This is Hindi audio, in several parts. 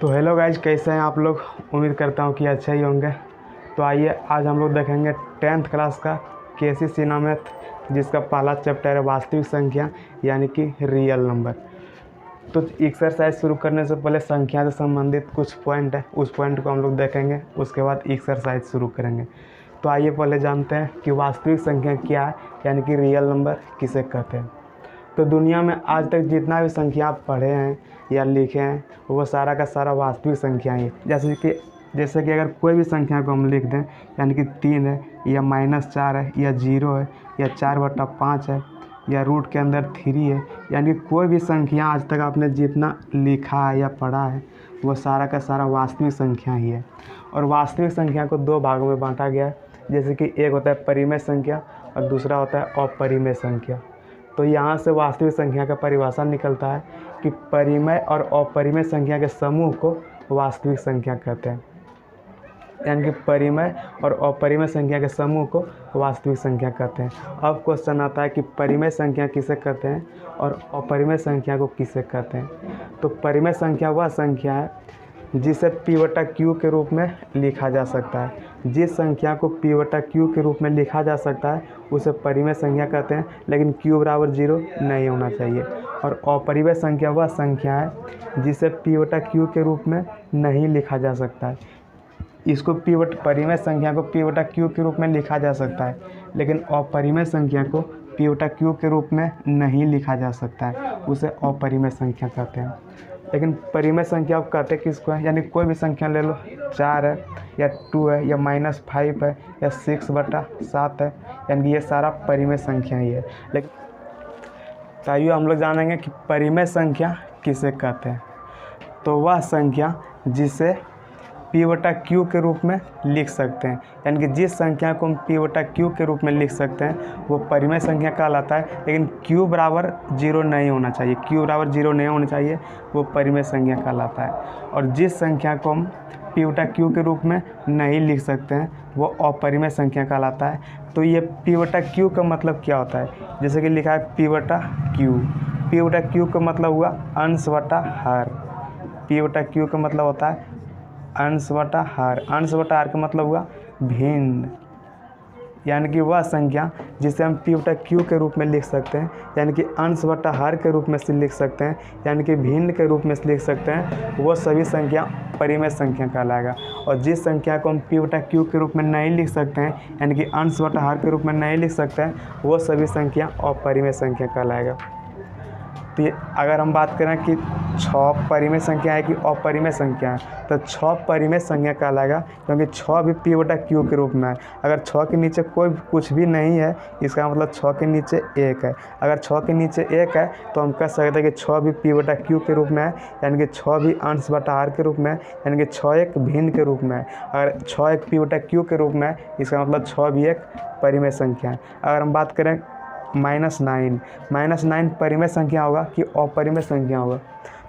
तो हेलो गाइज, कैसे हैं आप लोग। उम्मीद करता हूँ कि अच्छे ही होंगे। तो आइए आज हम लोग देखेंगे 10th क्लास का KCC मैथ, जिसका पहला चैप्टर है वास्तविक संख्या यानी कि रियल नंबर। तो एक्सरसाइज शुरू करने से पहले संख्या से संबंधित कुछ पॉइंट है, उस पॉइंट को हम लोग देखेंगे, उसके बाद एक्सरसाइज शुरू करेंगे। तो आइए पहले जानते हैं कि वास्तविक संख्या क्या है यानी कि रियल नंबर किसे कहते हैं। तो दुनिया में आज तक जितना भी संख्या आप पढ़े हैं या लिखे हैं वो सारा का सारा वास्तविक संख्या ही है। जैसे कि अगर कोई भी संख्या को हम लिख दें यानी कि 3 है या -4 है या 0 है या 4/5 है या रूट के अंदर 3 है, यानी कि कोई भी संख्या आज तक आपने जितना लिखा है या पढ़ा है वो सारा का सारा वास्तविक संख्या ही है। और वास्तविक संख्या को 2 भागों में बांटा गया है, जैसे कि एक होता है परिमेय संख्या और दूसरा होता है अपरिमेय संख्या। तो यहाँ से वास्तविक संख्या का परिभाषा निकलता है कि परिमेय और अपरिमेय संख्या के समूह को वास्तविक संख्या कहते हैं, यानी कि परिमेय और अपरिमेय संख्या के समूह को वास्तविक संख्या कहते हैं। अब क्वेश्चन आता है कि परिमेय संख्या किसे कहते हैं और अपरिमेय संख्या को किसे कहते हैं। तो परिमेय संख्या वह संख्या है जिसे P/Q के रूप में लिखा जा सकता है। जिस संख्या को P/Q के रूप में लिखा जा सकता है उसे परिमेय संख्या कहते हैं, लेकिन Q = 0 नहीं होना चाहिए। और अपरिमेय संख्या वह संख्या है जिसे P/Q के रूप में नहीं लिखा जा सकता है। इसको परिमेय संख्या को P/Q के रूप में लिखा जा सकता है, लेकिन अपरिमेय संख्या को P/Q के रूप में नहीं लिखा जा सकता है, उसे अपरिमेय संख्या कहते हैं। लेकिन परिमेय संख्या आप कहते किसको है, यानी कोई भी संख्या ले लो, 4 है या 2 है या -5 है या 6/7 है, यानी ये सारा परिमेय संख्या ही है। लेकिन ताइयो हम लोग जानेंगे कि परिमेय संख्या किसे कहते हैं। तो वह संख्या जिसे P/Q के रूप में लिख सकते हैं, यानी कि जिस संख्या को हम P/Q के रूप में लिख सकते हैं वो परिमेय संख्या कहलाता है, लेकिन Q = 0 नहीं होना चाहिए। Q = 0 नहीं होना चाहिए, वो परिमेय संख्या कहलाता है। और जिस संख्या को हम P/Q के रूप में नहीं लिख सकते हैं वो अपरिमेय संख्या कहलाता है। तो ये P/Q का मतलब क्या होता है, जैसे कि लिखा है P/Q। P/Q का मतलब हुआ अंश बटा हर। P/Q का मतलब होता है अंश बटा हर। अंश बटा हर का मतलब हुआ भिन्न, यानी कि वह संख्या जिसे हम P/Q के रूप में लिख सकते हैं, यानी कि अंश बटा हर के रूप में से लिख सकते हैं, यानी कि भिन्न के रूप में से लिख सकते हैं, वो सभी संख्या परिमेय संख्या कहलाएगा। और जिस संख्या को हम P/Q के रूप में नहीं लिख सकते हैं, यानी कि अंश बटा हर के रूप में नहीं लिख सकते हैं, वो सभी संख्या अपरिमेय संख्या कहलाएगा। तो अगर हम बात करें कि 6 परिमेय संख्या है कि अपरिमेय संख्या है, तो 6 परिमेय संख्या कहलाएगा, क्योंकि 6 भी P/Q के रूप में है। अगर 6 के नीचे कोई कुछ भी नहीं है, इसका मतलब 6 के नीचे 1 है। अगर 6 के नीचे 1 है तो हम कह सकते हैं कि 6 भी P/Q के रूप में है, यानी कि 6 भी अंश बटा हर के रूप में है, यानी कि 6 एक भिन्न के रूप में है। अगर 6 एक P/Q के रूप में है, इसका मतलब 6 भी एक परिमेय संख्या है। अगर हम बात करें -9 परिमेय संख्या होगा कि अपरिमेय संख्या होगा,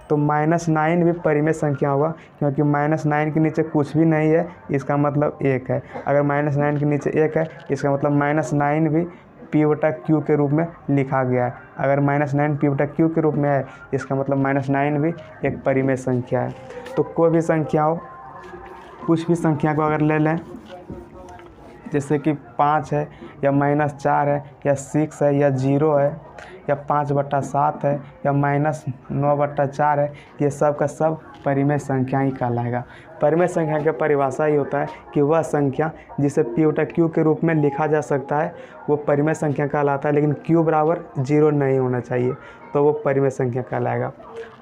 तो -9 भी परिमेय संख्या होगा, क्योंकि -9 के नीचे कुछ भी नहीं है, इसका मतलब 1 है। अगर -9 के नीचे 1 है, इसका मतलब -9 भी P/Q के रूप में लिखा गया है। अगर -9 P/Q के रूप में है, इसका मतलब -9 भी एक परिमेय संख्या है। तो कोई भी संख्या हो, कुछ भी संख्या को अगर ले लें, जैसे कि 5 है या -4 है या 6 है या 0 है या 5/7 है या -9/4 है, ये सब का सब परिमेय संख्या ही कहलाएगा। परिमेय संख्या की परिभाषा ही होता है कि वह संख्या जिसे P/Q के रूप में लिखा जा सकता है वो परिमेय संख्या कहलाता है, लेकिन Q = 0 नहीं होना चाहिए, तो वो परिमेय संख्या कहलाएगा।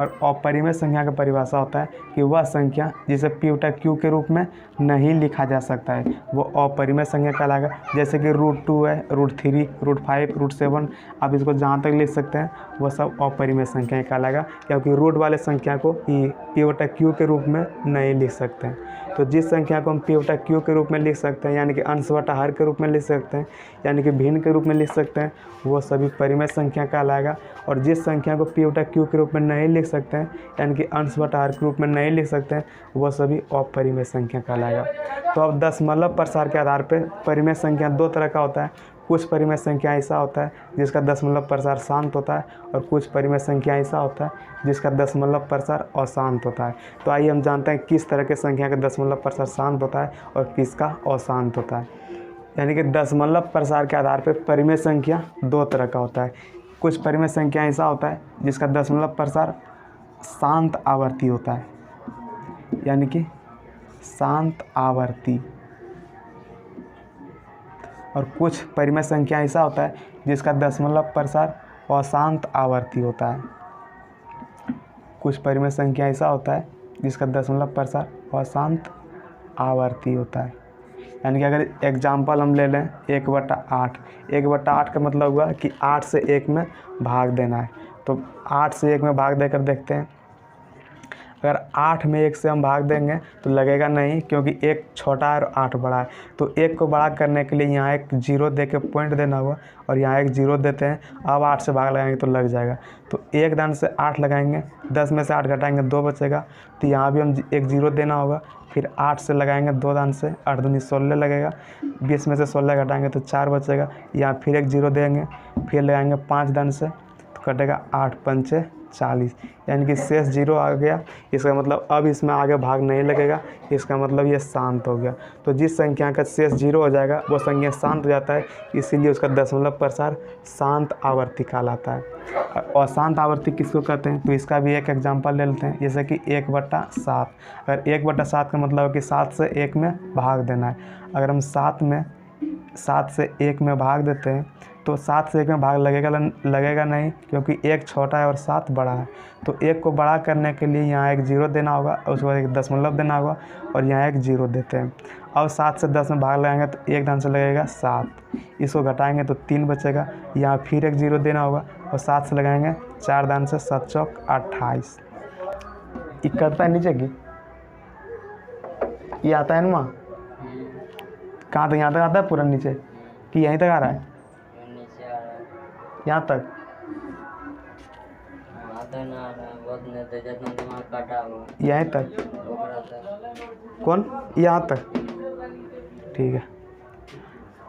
और अपरिमेय संख्या का परिभाषा होता है कि वह संख्या जिसे P/Q के रूप में नहीं लिखा जा सकता है वो अपरिमेय संख्या कहलाएगा। जैसे कि √2 है, √3, √5, √7, आप इसको जहाँ तक लिख सकते हैं वो सब अपरिमेय संख्या कहलाएगा, क्योंकि रूट वाले संख्या को P/Q के रूप में नहीं लिख सकते हैं। तो जिस संख्या को हम P/Q के रूप में लिख सकते हैं, यानी कि अंश बटा हर के रूप में लिख सकते हैं, यानी कि भिन्न के रूप में लिख सकते हैं, वो सभी परिमेय संख्या कहलाएगा। और जिस संख्या को P/Q के रूप में नहीं लिख सकते हैं, यानी कि अंश बटा हर के रूप में नहीं लिख सकते हैं, वो सभी अपरिमेय संख्या कहलाएगा। तो अब दशमलव प्रसार के आधार पर परिमेय संख्या 2 तरह का होता है। कुछ परिमेय संख्या ऐसा होता है जिसका दशमलव प्रसार शांत होता है और कुछ परिमेय संख्या ऐसा होता है जिसका दशमलव प्रसार अशांत होता है। तो आइए हम जानते हैं किस तरह के संख्या का दशमलव प्रसार शांत होता है और किसका अशांत होता है। यानी कि दशमलव प्रसार के आधार पर परिमेय संख्या दो तरह का होता है। कुछ परिमेय संख्या ऐसा होता है जिसका दशमलव प्रसार शांत आवर्ती होता है, यानी कि शांत आवर्ती, और कुछ परिमेय संख्या ऐसा होता है जिसका दशमलव प्रसार अशांत आवर्ती होता है। कुछ परिमेय संख्या ऐसा होता है जिसका दशमलव प्रसार अशांत आवर्ती होता है। यानी कि अगर एग्जाम्पल हम ले लें 1/8, 1/8 का मतलब हुआ कि 8 से 1 में भाग देना है। तो 8 से 1 में भाग देकर देखते हैं। अगर 8 में 1 से हम भाग देंगे तो लगेगा नहीं, क्योंकि 1 छोटा है और 8 बड़ा है। तो 1 को बड़ा करने के लिए यहाँ एक 0 दे के पॉइंट देना होगा और यहाँ एक 0 देते हैं। अब 8 से भाग लगाएंगे तो लग जाएगा। तो एक दान से 8 लगाएंगे, 10 में से 8 घटाएंगे 2 बचेगा। तो यहाँ भी हम एक 0 देना होगा। फिर 8 से लगाएंगे 2 दान से, 8 दूनी 16 लगेगा। 20 में से 16 घटाएंगे तो 4 बचेगा। यहाँ फिर एक 0 देंगे, फिर लगाएंगे 5 दान से, तो कटेगा 8 पंचे 40, यानी कि शेष 0 आ गया। इसका मतलब अब इसमें आगे भाग नहीं लगेगा, इसका मतलब ये शांत हो गया। तो जिस संख्या का शेष 0 हो जाएगा वो संख्या शांत हो जाता है, इसीलिए उसका दशमलव प्रसार शांत आवर्ती कहलाता है। अशांत आवर्ती किसको कहते हैं, तो इसका भी एक एग्जांपल ले लेते हैं। जैसे कि 1/7। अगर 1/7 का मतलब है कि 7 से 1 में भाग देना है। अगर हम 7 से 1 में भाग देते हैं तो 7 से 1 में भाग लगेगा नहीं, क्योंकि 1 छोटा है और 7 बड़ा है। तो 1 को बड़ा करने के लिए यहाँ एक 0 देना होगा और उसके बाद एक दशमलव देना होगा और यहाँ एक 0 देते हैं। अब 7 से 10 में भाग लगाएंगे तो एक दान से लगेगा 7, इसको घटाएंगे तो 3 बचेगा। यहाँ फिर एक 0 देना होगा और 7 से लगाएंगे 4 दान से 7 चौक 28। ये कटता है नीचे की, ये आता है ना माँ, कहाँ तक, यहाँ तक आता है पूरा नीचे कि यहीं तक आ रहा है, यहाँ तक यहीं तक, कौन यहाँ तक, ठीक है।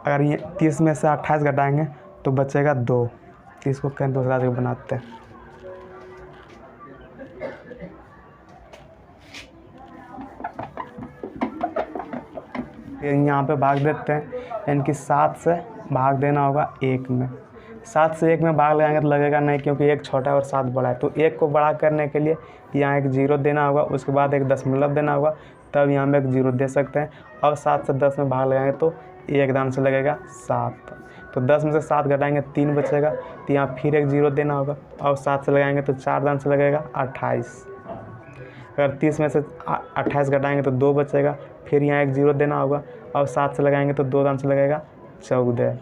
अगर ये 30 में से 28 घटाएंगे तो बचेगा 2, इसको कहीं दूसरा से बनाते हैं। यहाँ पे भाग देते हैं, यानी कि 7 से भाग देना होगा 1 में। 7 से 1 में भाग लगाएंगे तो लगेगा नहीं, क्योंकि 1 छोटा है और 7 बड़ा है। तो 1 को बड़ा करने के लिए यहाँ एक 0 देना होगा, उसके बाद एक दशमलव देना होगा, तब यहाँ में एक 0 दे सकते हैं। अब 7 से 10 में भाग लगाएंगे तो एक दान से लगेगा 7। तो 10 में से 7 घटाएंगे 3 बचेगा, तो यहाँ फिर एक 0 देना होगा। और 7 से लगाएंगे तो 4 दान से लगेगा 28। अगर 30 में से 28 घटाएंगे तो 2 बचेगा, फिर यहाँ एक 0 देना होगा। और 7 से लगाएंगे तो 2 दान से लगेगा 14।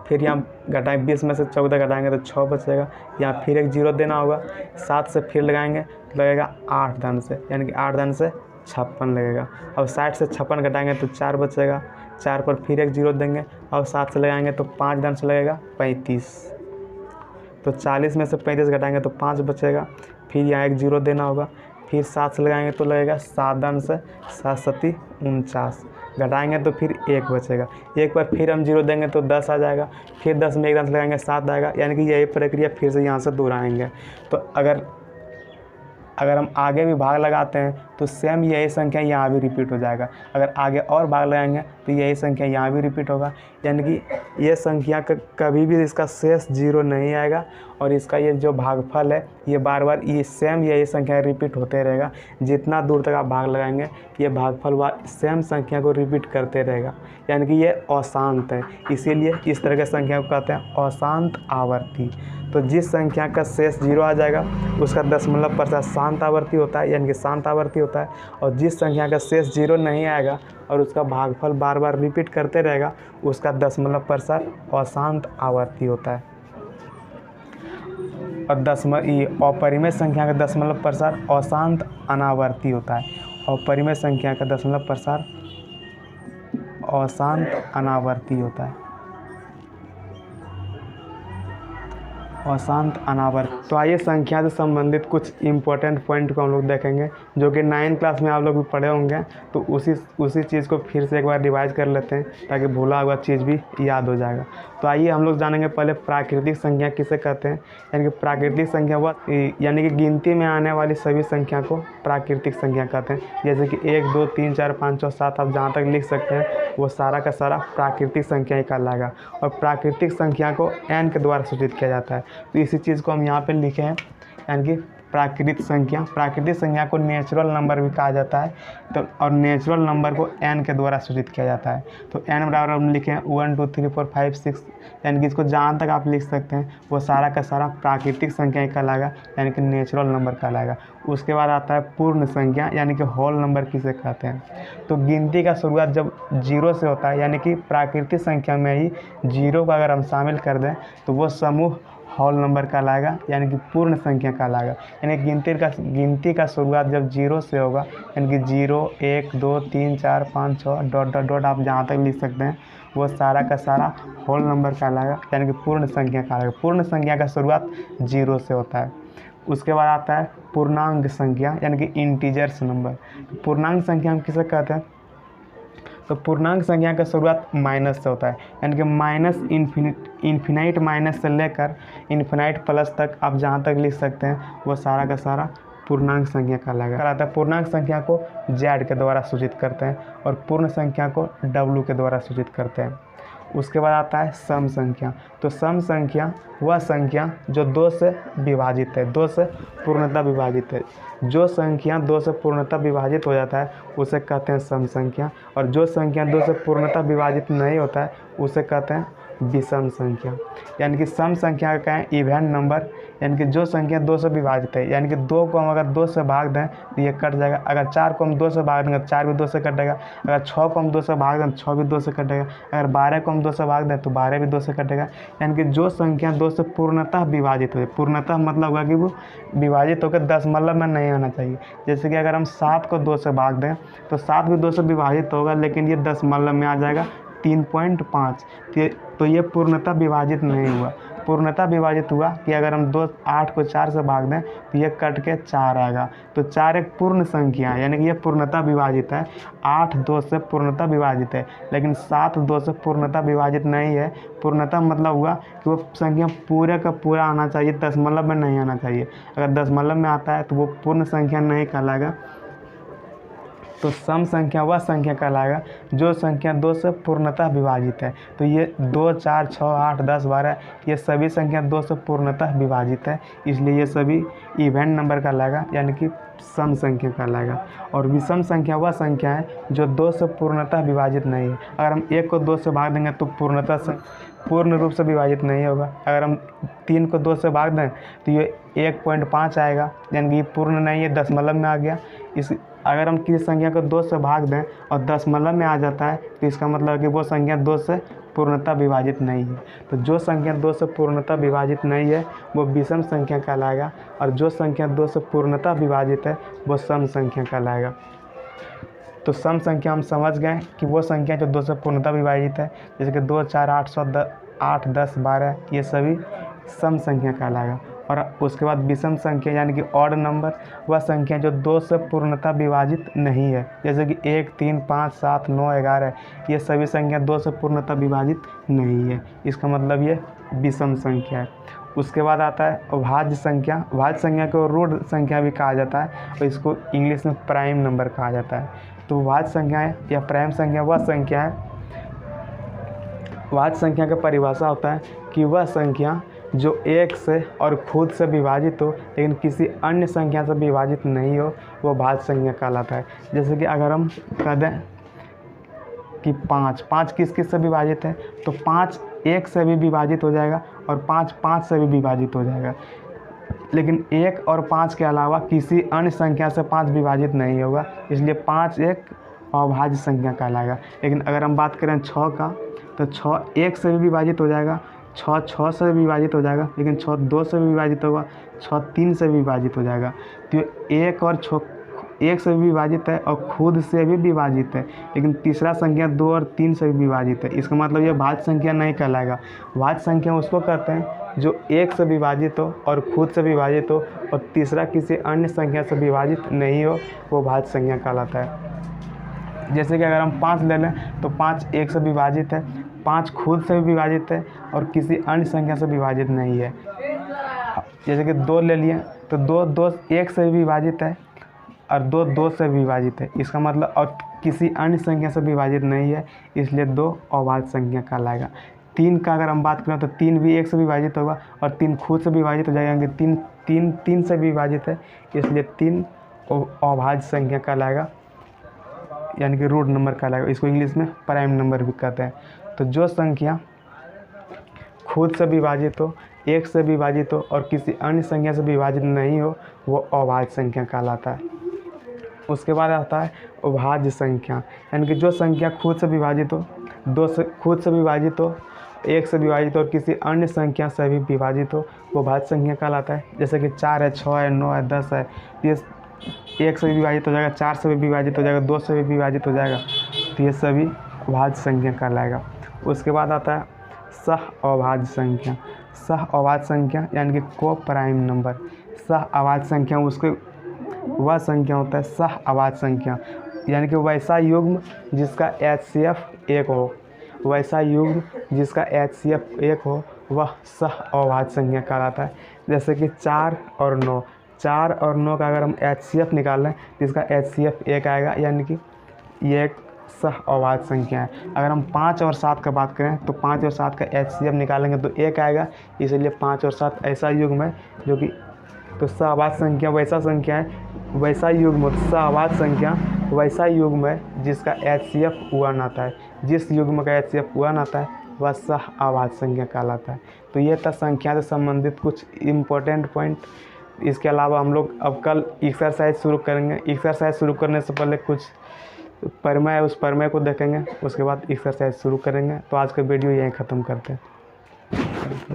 फिर यहाँ घटाएं 20 में से 14 घटाएंगे तो 6 बचेगा, यहाँ फिर एक 0 देना होगा। 7 से फिर लगाएंगे तो लगेगा 8 दान से, यानी कि 8 दान से 56 लगेगा। अब 60 से 56 घटाएंगे तो 4 बचेगा, 4 पर फिर एक 0 देंगे। और 7 से लगाएंगे तो 5 दान से लगेगा 35। तो 40 में से 35 घटाएंगे तो 5 बचेगा, फिर यहाँ एक 0 देना होगा। फिर 7 से लगाएंगे तो लगेगा 7 दान से 7 सती 49, घटाएंगे तो फिर 1 बचेगा। एक बार फिर हम 0 देंगे तो 10 आ जाएगा, फिर 10 में एक दान से लगाएंगे 7 आएगा, यानी कि यही प्रक्रिया फिर से यहाँ से दोहराएंगे। तो अगर हम आगे भी भाग लगाते हैं तो सेम यही संख्या यहाँ भी रिपीट हो जाएगा। अगर आगे और भाग लगाएंगे तो यही संख्या यहाँ भी रिपीट होगा, यानी कि ये संख्या का कभी भी इसका शेष 0 नहीं आएगा और इसका ये जो भागफल है ये बार बार ये सेम यही संख्या रिपीट होते रहेगा। जितना दूर तक आप भाग लगाएंगे ये भागफल सेम संख्या को रिपीट करते रहेगा, यानी कि ये अशांत है। इसीलिए इस तरह की संख्या को कहते हैं अशांत आवर्ती। तो जिस संख्या का शेष 0 आ जाएगा उसका दशमलव प्रसार शांत आवर्ती होता है, यानी कि शांत आवर्ती होता है। और जिस संख्या का शेष 0 नहीं आएगा और उसका भागफल बार बार रिपीट करते रहेगा उसका दशमलव प्रसार अशांत आवर्ती होता है। और अपरिमेय संख्या का दशमलव प्रसार अशांत अनावर्ती होता है। अपरिमेय संख्या का दशमलव प्रसार अशांत अनावर्ती होता है। अशांत अनावर्त। तो आइए संख्या से संबंधित कुछ इम्पोर्टेंट पॉइंट को हम लोग देखेंगे, जो कि 9th क्लास में आप लोग भी पढ़े होंगे। तो उसी चीज़ को फिर से एक बार रिवाइज कर लेते हैं, ताकि भूला हुआ चीज़ भी याद हो जाएगा। तो आइए हम लोग जानेंगे पहले प्राकृतिक संख्या किसे कहते हैं। यानी कि प्राकृतिक संख्या वह यानी कि गिनती में आने वाली सभी संख्या को प्राकृतिक संख्या कहते हैं। जैसे कि 1 2 3 4 5 6 7 आप जहाँ तक लिख सकते हैं, वो सारा का सारा प्राकृतिक संख्या ही कहलाएगा। और प्राकृतिक संख्या को n के द्वारा सूचित किया जाता है। तो इसी चीज़ को हम यहाँ पे लिखे हैं, यानी कि प्राकृतिक संख्या को नेचुरल नंबर भी कहा जाता है। तो और नेचुरल नंबर को n के द्वारा सूचित किया जाता है। तो n बराबर हम लिखे हैं 1 2 3 4 5 6, यानी कि इसको जहाँ तक आप लिख सकते हैं वो सारा का सारा प्राकृतिक संख्या ही कहलाएगा, यानी कि नेचुरल नंबर कहलाएगा। उसके बाद आता है पूर्ण संख्या, यानी कि होल नंबर किसे कहते हैं। तो गिनती का शुरुआत जब 0 से होता है, यानी कि प्राकृतिक संख्या में ही 0 को अगर हम शामिल कर दें तो वो समूह होल नंबर कहलाएगा, यानी कि पूर्ण संख्या कहलाएगा। यानी गिनती का शुरुआत जब 0 से होगा, यानी कि 0 1 2 3 4 5 6 डॉट डॉट डॉट आप जहाँ तक लिख सकते हैं, वो सारा का सारा होल नंबर कहलाएगा, यानी कि पूर्ण संख्या कहलाएगा। पूर्ण संख्या का शुरुआत 0 से होता है। उसके बाद आता है पूर्णांक संख्या, यानी कि इंटीजर्स नंबर। पूर्णांक संख्या हम किसे कहते हैं। तो पूर्णांक संख्या का शुरुआत माइनस से होता है, यानी कि माइनस इन्फिनाइट माइनस से लेकर इन्फिनाइट प्लस तक आप जहाँ तक लिख सकते हैं, वो सारा का सारा पूर्णांक संख्या कहलाएगा। आता है पूर्णांक संख्या को z के द्वारा सूचित करते हैं और पूर्ण संख्या को w के द्वारा सूचित करते हैं। उसके बाद आता है सम संख्या। तो सम संख्या वह संख्या जो 2 से विभाजित है, 2 से पूर्णतः विभाजित है। जो संख्या 2 से पूर्णतः विभाजित हो जाता है उसे कहते हैं सम संख्या, और जो संख्या 2 से पूर्णतः विभाजित नहीं होता है उसे कहते हैं विषम संख्या। यानी कि सम संख्या का है इवन नंबर, यानी कि जो संख्या 2 से विभाजित है, यानी कि 2 को हम अगर 2 से भाग दें तो ये कट जाएगा। अगर 4 को हम 2 से भाग देंगे तो 4 भी 2 से कटेगा। अगर 6 को हम 2 से भाग दें तो 6 भी 2 से कटेगा। अगर 12 को हम 2 से भाग दें तो 12 भी 2 से कटेगा। यानी कि जो संख्या 2 से पूर्णतः विभाजित हो, पूर्णतः मतलब होगा कि वो विभाजित होकर दशमलव में नहीं आना चाहिए। जैसे कि अगर हम 7 को 2 से भाग दें तो 7 भी 2 से विभाजित होगा, लेकिन ये दशमलव में आ जाएगा 3.5। तो ये पूर्णतः विभाजित नहीं हुआ। पूर्णतः विभाजित हुआ कि अगर हम 8 को 4 से भाग दें तो ये कट के 4 आएगा। तो 4 एक पूर्ण संख्या है, यानी कि ये पूर्णतः विभाजित है। 8 2 से पूर्णतः विभाजित है, लेकिन 7 2 से पूर्णतः विभाजित नहीं है। पूर्णतः मतलब हुआ कि वो संख्या पूरे का पूरा आना चाहिए, दशमलव में नहीं आना चाहिए। अगर दशमलव में आता है तो वो पूर्ण संख्या नहीं कहलाएगा। तो सम संख्या वह संख्या कहलाएगा जो संख्या 2 से पूर्णतः विभाजित है। तो ये 2 4 6 8 10 12 ये सभी संख्या 2 से पूर्णतः विभाजित है, इसलिए ये सभी इवन नंबर कहलाएगा, यानी कि सम संख्या कहलाएगा। और विषम संख्या वह संख्या है जो 2 से पूर्णतः विभाजित नहीं है। अगर हम 1 को 2 से भाग देंगे तो पूर्ण रूप से विभाजित नहीं होगा। अगर हम 3 को 2 से भाग दें तो ये 1.5 आएगा, यानी कि ये पूर्ण नहीं है, दशमलव में आ गया। अगर हम किसी संख्या को 2 से भाग दें और दशमलव में आ जाता है तो इसका मतलब है कि वो संख्या 2 से पूर्णतः विभाजित नहीं है। तो जो संख्या 2 से पूर्णतः विभाजित नहीं है वो विषम संख्या कहलाएगा, और जो संख्या 2 से पूर्णतः विभाजित है वो सम संख्या कहलाएगा। तो सम संख्या हम समझ गए कि वो संख्या जो 2 से पूर्णतः विभाजित है, जैसे कि 2 4 8 10 12 ये सभी सम संख्या कहलाएगा। और उसके बाद विषम संख्या यानी कि ऑड नंबर वह संख्या जो 2 से पूर्णतः विभाजित नहीं है, जैसे कि 1 3 5 7 9 11 ये सभी संख्या 2 से पूर्णतः विभाजित नहीं है। इसका मतलब ये विषम संख्या है। उसके बाद आता है भाज्य संख्या। भाज्य संख्या को रूट संख्या भी कहा जाता है और इसको इंग्लिश में प्राइम नंबर कहा जाता है। तो भाज्य संख्या या प्राइम संख्या वह संख्या है, भाज्य संख्या का परिभाषा होता है कि वह संख्या जो 1 से और खुद से विभाजित हो लेकिन किसी अन्य संख्या से विभाजित नहीं हो, वो भाज्य संख्या कहलाता है। जैसे कि अगर हम कह दें कि 5 किस किस से विभाजित है, तो 5 1 से भी विभाजित हो जाएगा और 5 5 से भी विभाजित हो जाएगा, लेकिन 1 और 5 के अलावा किसी अन्य संख्या से 5 विभाजित नहीं होगा, इसलिए 5 एक अभाज्य संख्या कहलाएगा। लेकिन अगर हम बात करें 6 का, तो 6 1 से भी विभाजित हो जाएगा, 6 6 से भी विभाजित हो जाएगा, लेकिन 6 2 से भी विभाजित होगा, 6 3 से भी विभाजित हो जाएगा। तो 1 और 6 1 से भी विभाजित है और खुद से भी विभाजित है, लेकिन तीसरा संख्या 2 और 3 से भी विभाजित है। इसका मतलब ये भाज्य संख्या नहीं कहलाएगा। भाज्य संख्या उसको कहते हैं जो एक से विभाजित हो और खुद से विभाजित हो और तीसरा किसी अन्य संख्या से विभाजित नहीं हो, वो भाज्य संख्या कहलाता है। जैसे कि अगर हम 5 ले लें तो 5 1 से विभाजित है, 5 खुद से भी विभाजित है और किसी अन्य संख्या से विभाजित नहीं है। जैसे कि 2 ले लिए तो 2 1 से विभाजित है और 2 से विभाजित है, इसका मतलब और किसी अन्य संख्या से विभाजित नहीं है, इसलिए 2 अभाज्य संख्या कहलाएगा। 3 का अगर हम बात करें तो 3 भी 1 से विभाजित होगा और 3 खुद से विभाजित हो जाएगा, 3 से विभाजित है, इसलिए 3 अभाज्य संख्या कहलाएगा, यानी कि रूट नंबर कहलाएगा। इसको इंग्लिश में प्राइम नंबर भी कहते हैं। तो जो संख्या खुद से विभाजित हो, 1 से विभाजित हो और किसी अन्य संख्या से विभाजित नहीं हो, वो अभाज्य संख्या कहलाता है। उसके बाद आता है अभाज्य संख्या, यानी कि जो संख्या खुद से विभाजित हो, 2 से खुद से विभाजित हो, 1 से विभाजित हो और किसी अन्य संख्या से भी विभाजित हो, वो भाज्य संख्या कहलाता है। जैसे कि 4 है, 6 है, 9 है, 10 है, ये 1 से भी विभाजित हो जाएगा, 4 से भी विभाजित हो जाएगा, 2 से भी विभाजित हो जाएगा, तो ये सभी भाज्य संख्या कहलाएगा। उसके बाद आता है सह अभाज्य संख्या। सह अभाज्य संख्या यानी कि को प्राइम नंबर। सह अभाज्य संख्या उसके वह संख्या होता है सह अभाज्य संख्या, यानी कि वैसा युग्म जिसका HCF 1 हो, वैसा युग्म जिसका HCF 1 हो, वह सह अभाज्य संख्या कहलाता है। जैसे कि 4 और 9, 4 और 9 का अगर हम HCF निकाल लें तो इसका HCF 1 आएगा, यानी कि ये एक सह अभाज्य संख्या है। अगर हम 5 और 7 का बात करें तो 5 और 7 का HCF निकालेंगे तो 1 आएगा, इसलिए 5 और 7 ऐसा युग्म है जो कि, तो सह अभाज्य संख्या वैसा संख्या है, वैसा युग्म, सह अभाज्य संख्या वैसा युग्म है जिसका HCF 1 आता है। जिस युग्म का HCF 1 आता है वह सह अभाज्य संख्या कहलाता है। तो ये था संख्या से संबंधित कुछ इम्पोर्टेंट पॉइंट। इसके अलावा हम लोग अब कल एक्सरसाइज शुरू करेंगे। एक्सरसाइज शुरू करने से पहले कुछ प्रमेय है, उस प्रमेय को देखेंगे, उसके बाद एक्सरसाइज शुरू करेंगे। तो आज का वीडियो यहीं ख़त्म करते हैं।